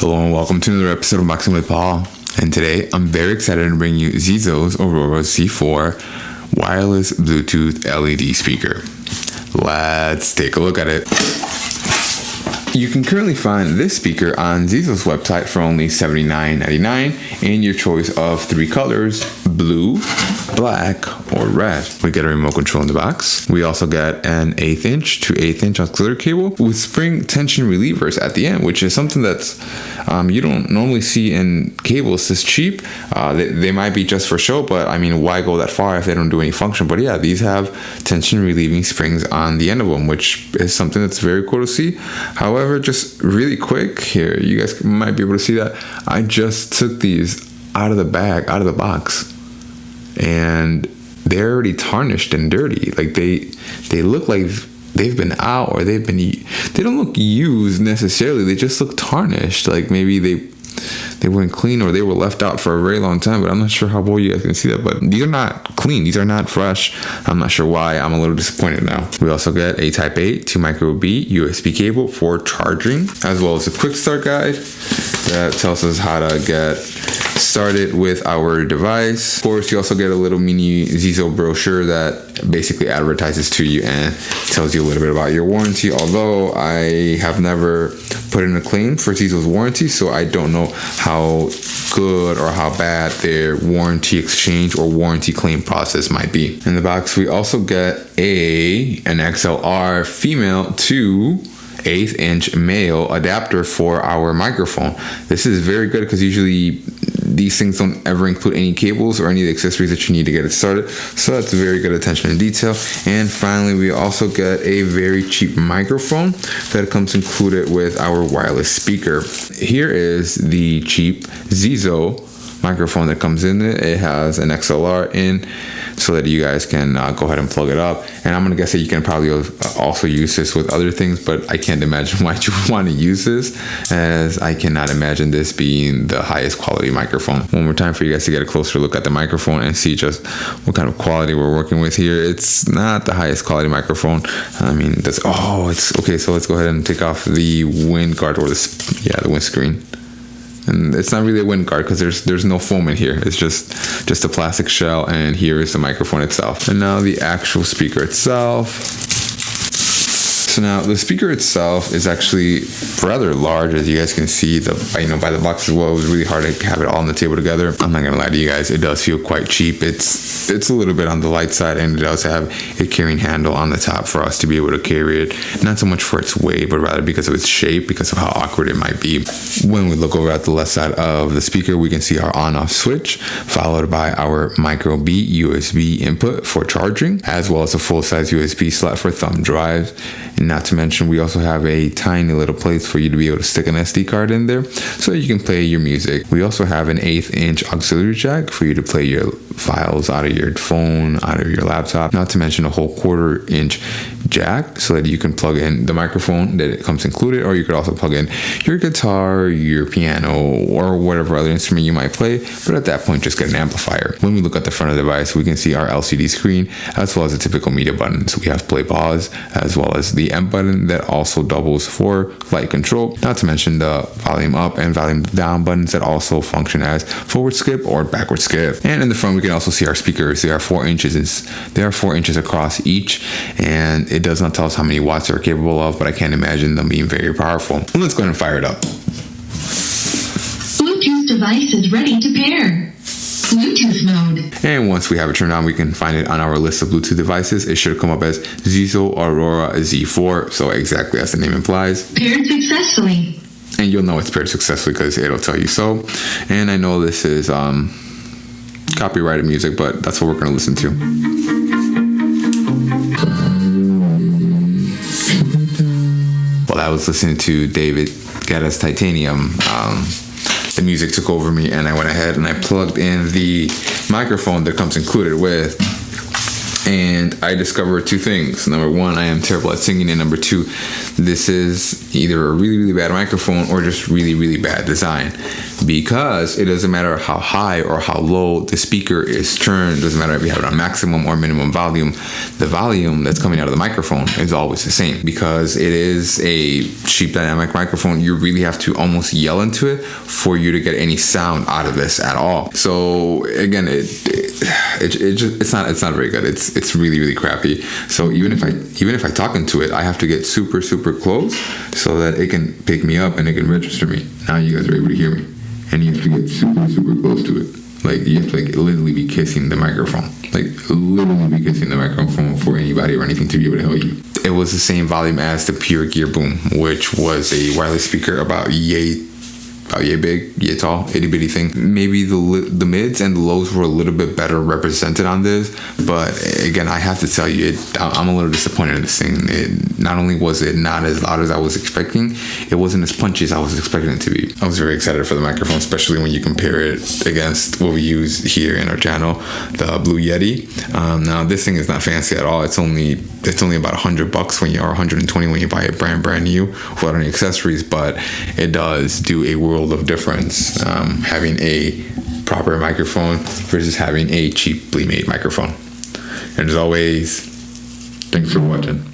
Hello and welcome to another episode of Boxing with Paul. And today I'm very excited to bring you Zizo's Aurora Z4 wireless Bluetooth LED speaker. Let's take a look at it. You can currently find this speaker on Zizo's website for only $79.99 in your choice of three colors: blue, black, or red. We get a remote control in the box. We also get an 1/8 inch to 1/8 inch auxiliary cable with spring tension relievers at the end, which is something that's you don't normally see in cables this cheap. They might be just for show, but I mean, why go that far if they don't do any function? But yeah, these have tension relieving springs on the end of them, which is something that's very cool to see. However, just really quick here, you guys might be able to see that I just took these out of the bag, out of the box, and they're already tarnished and dirty. Like they look like they've been out, or they don't look used necessarily. They just look tarnished. Like maybe they weren't clean, or they were left out for a very long time, but I'm not sure how well you guys can see that. But these are not clean. These are not fresh. I'm not sure why. I'm a little disappointed now. We also get a Type A to Micro B USB cable for charging, as well as a quick start guide that tells us how to get started with our device. Of course, you also get a little mini Zizo brochure that basically advertises to you and tells you a little bit about your warranty, although I have never put in a claim for Zizo's warranty, so I don't know how good or how bad their warranty exchange or warranty claim process might be. In the box, we also get an XLR female to 1/8 inch male adapter for our microphone. This is very good because usually these things don't ever include any cables or any of the accessories that you need to get it started. So that's very good attention to detail. And finally, we also get a very cheap microphone that comes included with our wireless speaker. Here is the cheap Zizo microphone that comes in it. It has an XLR in so that you guys can go ahead and plug it up. And I'm gonna guess that you can probably also use this with other things, but I can't imagine why you would want to use this, as I cannot imagine this being the highest quality microphone. One more time for you guys to get a closer look at the microphone and see just what kind of quality we're working with here. It's not the highest quality microphone. I mean, it's okay. So let's go ahead and take off the wind guard, or the windscreen. And it's not really a wind guard because there's no foam in here. It's just a plastic shell, and here is the microphone itself. And now the actual speaker itself. So now the speaker itself is actually rather large, as you guys can see by the box as well. It was really hard to have it all on the table together. I'm not gonna lie to you guys, it does feel quite cheap. It's a little bit on the light side, and it does have a carrying handle on the top for us to be able to carry it. Not so much for its weight, but rather because of its shape, because of how awkward it might be. When we look over at the left side of the speaker, we can see our on-off switch, followed by our Micro B USB input for charging, as well as a full-size USB slot for thumb drives. And not to mention, we also have a tiny little place for you to be able to stick an SD card in there so you can play your music. We also have an 1/8 inch auxiliary jack for you to play your files out of your phone, out of your laptop. Not to mention a whole 1/4 inch jack so that you can plug in the microphone that it comes included, or you could also plug in your guitar, your piano, or whatever other instrument you might play. But at that point, just get an amplifier. When we look at the front of the device, we can see our LCD screen as well as the typical media buttons. We have play, pause, as well as the M button that also doubles for light control. Not to mention the volume up and volume down buttons that also function as forward skip or backward skip. And in the front, we can also see our speakers. They are 4 inches across each, and it does not tell us how many watts they're capable of, but I can't imagine them being very powerful. Well, let's go ahead and fire it up. Bluetooth device is ready to pair. Bluetooth mode. And once we have it turned on, we can find it on our list of Bluetooth devices. It should come up as Zizo Aurora Z4, so exactly as the name implies. Paired successfully. And you'll know it's paired successfully because it'll tell you so. And I know this is copyrighted music, but that's what we're going to listen to. Well, I was listening to David Guetta's Titanium. The music took over me, and I went ahead and I plugged in the microphone that comes included with, And I discovered two things. Number one, I am terrible at singing. And number two, this is either a really, really bad microphone or just really, really bad design. Because it doesn't matter how high or how low the speaker is turned. It doesn't matter if you have it on maximum or minimum volume. The volume that's coming out of the microphone is always the same. Because it is a cheap dynamic microphone, you really have to almost yell into it for you to get any sound out of this at all. So again, it's not very good. It's really, really crappy. So even if I talk into it, I have to get super, super close so that it can pick me up and it can register me. Now you guys are able to hear me, and you have to get super, super close to it. Like you have to literally be kissing the microphone. Like literally be kissing the microphone for anybody or anything to be able to help you. It was the same volume as the Pure Gear Boom, which was a wireless speaker about yay big, yay tall, itty bitty thing. Maybe the mids and the lows were a little bit better represented on this, but again, I have to tell you, I'm a little disappointed in this thing. Not only was it not as loud as I was expecting, it wasn't as punchy as I was expecting it to be. I was very excited for the microphone, especially when you compare it against what we use here in our channel, the Blue Yeti. Now this thing is not fancy at all. It's only about $100 when you are $120 when you buy it brand new without any accessories, but it does do a world of difference having a proper microphone versus having a cheaply made microphone. And as always, thanks for watching.